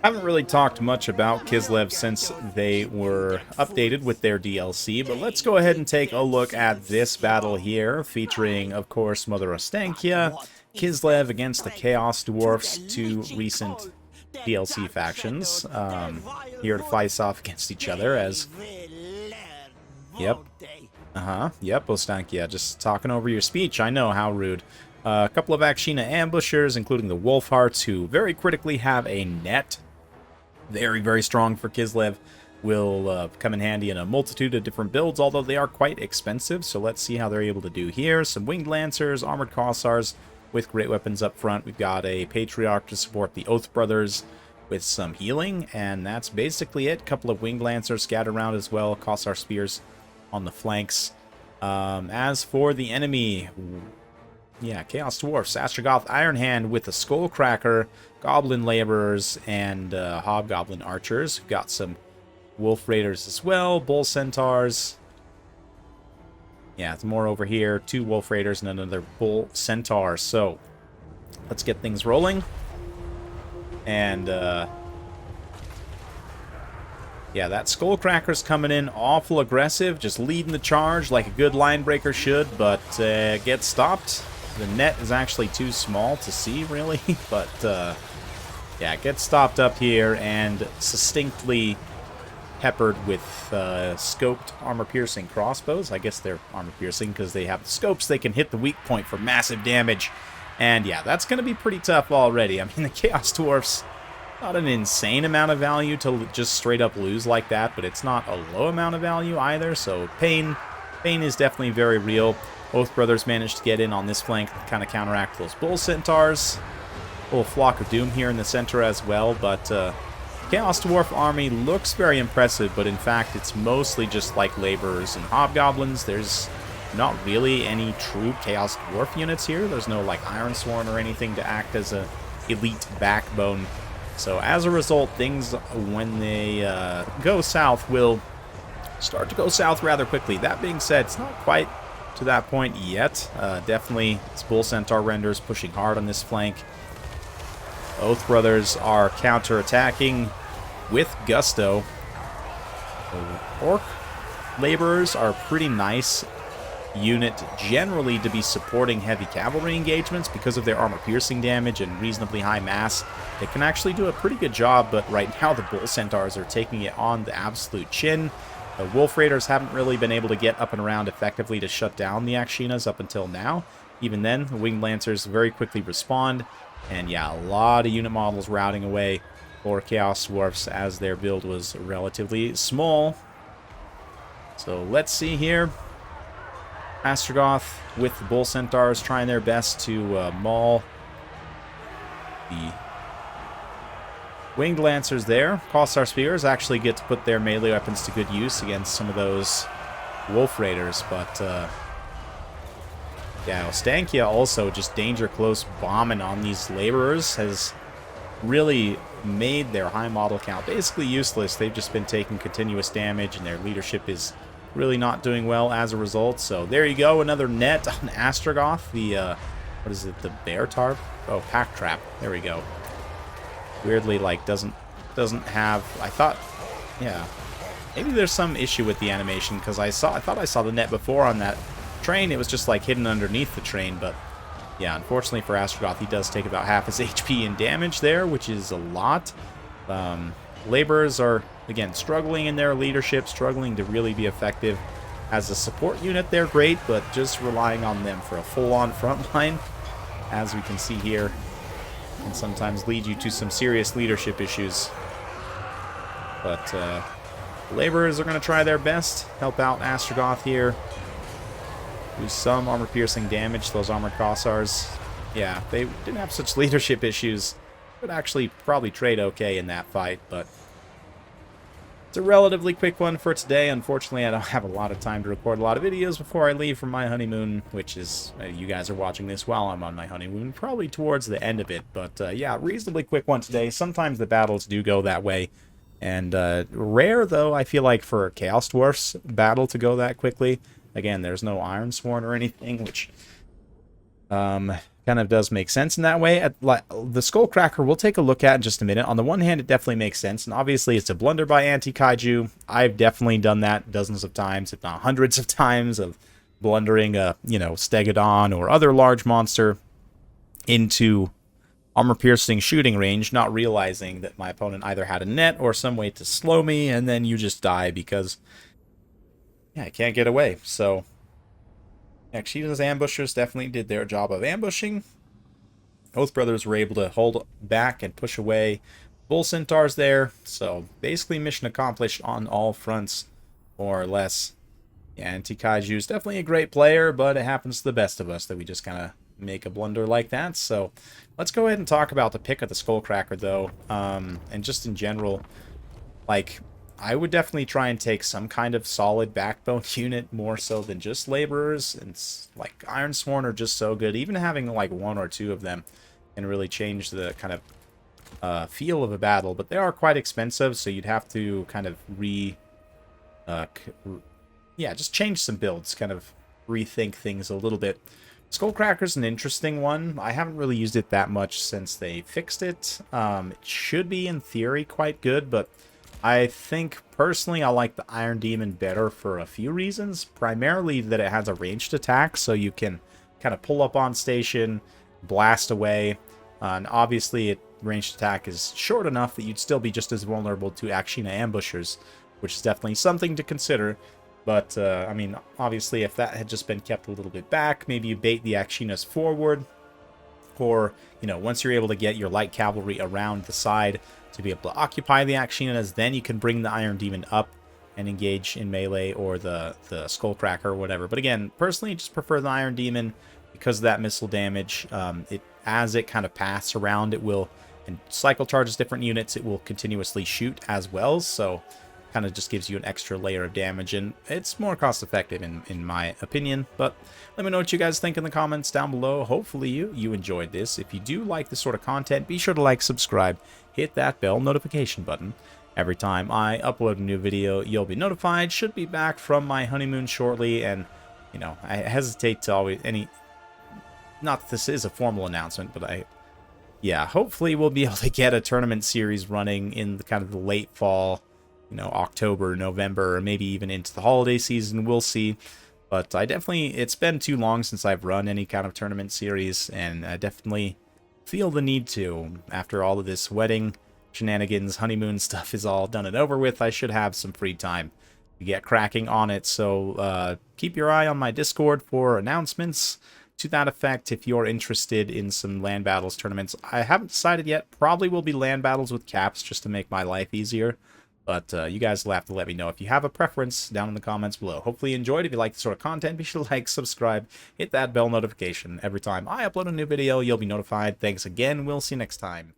I haven't really talked much about Kislev since they were updated with their DLC, but let's go ahead and take a look at this battle here, featuring, of course, Mother Ostankia, Kislev against the Chaos Dwarfs, two recent DLC factions, here to face off against each other as... Yep. Yep, Ostankia, just talking over your speech. I know, how rude. A couple of Akshina ambushers, including the Wolfhearts, who very critically have a net. Very, very strong for Kislev. Will come in handy in a multitude of different builds, although they are quite expensive. So let's see how they're able to do here. Some Winged Lancers, Armored Cossars with great weapons up front. We've got a Patriarch to support the Oath Brothers with some healing. And that's basically it. A couple of Winged Lancers scattered around as well. Cossar Spears on the flanks. As for the enemy... Yeah, Chaos Dwarfs, Astrogoth Ironhand with the Skullcracker, Goblin Laborers, and Hobgoblin Archers. We've got some Wolf Raiders as well, Bull Centaurs. Yeah, it's more over here. Two Wolf Raiders and another Bull Centaur. So, let's get things rolling. And, yeah, that Skullcracker's coming in awful aggressive, just leading the charge like a good line breaker should, but gets stopped. The net is actually too small to see, really, but, yeah, it gets stopped up here and succinctly peppered with scoped armor-piercing crossbows. I guess they're armor-piercing because they have the scopes. They can hit the weak point for massive damage, and, yeah, that's going to be pretty tough already. I mean, the Chaos Dwarfs, not an insane amount of value to just straight-up lose like that, but it's not a low amount of value either, so pain is definitely very real. Oath Brothers managed to get in on this flank and kind of counteract those Bull Centaurs. A little Flock of Doom here in the center as well, but Chaos Dwarf army looks very impressive, but in fact it's mostly just like Laborers and Hobgoblins. There's not really any true Chaos Dwarf units here. There's no like Ironsworn or anything to act as a elite backbone. So as a result, things when they go south will start to go south rather quickly. That being said, it's not quite to that point yet. Definitely, it's Bull Centaur Renders pushing hard on this flank. Oath Brothers are counter-attacking with gusto. Orc Laborers are a pretty nice unit generally to be supporting heavy cavalry engagements because of their armor-piercing damage and reasonably high mass. They can actually do a pretty good job, but right now the Bull Centaurs are taking it on the absolute chin. The Wolf Raiders haven't really been able to get up and around effectively to shut down the Akshinas up until now. Even then, the Winged Lancers very quickly respond. And yeah, a lot of unit models routing away for Chaos Dwarfs as their build was relatively small. So let's see here. Astrogoth with the Bull Centaurs trying their best to maul the Winged Lancers there. Cossar Spears actually get to put their melee weapons to good use against some of those Wolf Raiders, but yeah, Ostankia also just danger close bombing on these Laborers has really made their high model count basically useless. They've just been taking continuous damage, and their leadership is really not doing well as a result. So there you go, another net on Astrogoth. The, what is it, the Bear Tarp? Oh, Pack Trap. There we go. Weirdly, like, doesn't have... I thought... Yeah. Maybe there's some issue with the animation, because I thought I saw the net before on that train. It was just, like, hidden underneath the train, but... Yeah, unfortunately for Astrogoth, he does take about half his HP in damage there, which is a lot. Laborers are, again, struggling in their leadership, struggling to really be effective. As a support unit, they're great, but just relying on them for a full-on front line, as we can see here, can sometimes lead you to some serious leadership issues. But Laborers are going to try their best, help out Astrogoth here. Do some armor-piercing damage to those armored Cossars. Yeah, they didn't have such leadership issues. Would actually probably trade okay in that fight, but it's a relatively quick one for today. Unfortunately, I don't have a lot of time to record a lot of videos before I leave for my honeymoon, which is, you guys are watching this while I'm on my honeymoon, probably towards the end of it. But yeah, reasonably quick one today. Sometimes the battles do go that way. And rare, though, I feel like, for a Chaos Dwarfs battle to go that quickly. Again, there's no Ironsworn or anything, which kind of does make sense in that way. The Skullcracker we'll take a look at in just a minute. On the one hand, it definitely makes sense, and obviously it's a blunder by anti-kaiju. I've definitely done that dozens of times, if not hundreds of times, of blundering a, Stegodon or other large monster into armor-piercing shooting range, not realizing that my opponent either had a net or some way to slow me, and then you just die because, yeah, I can't get away. So Yakshita's ambushers definitely did their job of ambushing. Both brothers were able to hold back and push away bull centaurs there. So basically mission accomplished on all fronts, more or less. Yeah, Anti-Kaiju is definitely a great player, but it happens to the best of us that we just kind of make a blunder like that. So let's go ahead and talk about the pick of the Skullcracker, though. And just in general, like, I would definitely try and take some kind of solid backbone unit more so than just laborers. And like Ironsworn are just so good. Even having like one or two of them can really change the kind of feel of a battle. But they are quite expensive, so you'd have to kind of just change some builds, kind of rethink things a little bit. Skullcracker's an interesting one. I haven't really used it that much since they fixed it. It should be, in theory, quite good, but I think, personally, I like the Iron Demon better for a few reasons. Primarily that it has a ranged attack, so you can kind of pull up on station, blast away, and obviously ranged attack is short enough that you'd still be just as vulnerable to Akshina ambushers, which is definitely something to consider. But, I mean, obviously, if that had just been kept a little bit back, maybe you bait the Akshinas forward, or, once you're able to get your light cavalry around the side to be able to occupy the Akshinas, then you can bring the Iron Demon up and engage in melee or the Skullcracker or whatever. But again, personally, just prefer the Iron Demon because of that missile damage. As it kind of passes around, it will, and cycle charges different units, it will continuously shoot as well, so kind of just gives you an extra layer of damage, and it's more cost effective in my opinion. But let me know what you guys think in the comments down below. Hopefully you enjoyed this. If you do like this sort of content, be sure to like, subscribe, hit that bell notification button. Every time I upload a new video, you'll be notified. Should be back from my honeymoon shortly, and I hesitate to always not that this is a formal announcement, but hopefully we'll be able to get a tournament series running in the kind of the late fall, October, November, or maybe even into the holiday season. We'll see. But it's been too long since I've run any kind of tournament series, and I definitely feel the need to. After all of this wedding shenanigans, honeymoon stuff is all done and over with, I should have some free time to get cracking on it. So keep your eye on my Discord for announcements to that effect if you're interested in some land battles tournaments. I haven't decided yet. Probably will be land battles with caps just to make my life easier. But you guys will have to let me know if you have a preference down in the comments below. Hopefully you enjoyed. If you like this sort of content, be sure to like, subscribe, hit that bell notification. Every time I upload a new video, you'll be notified. Thanks again. We'll see you next time.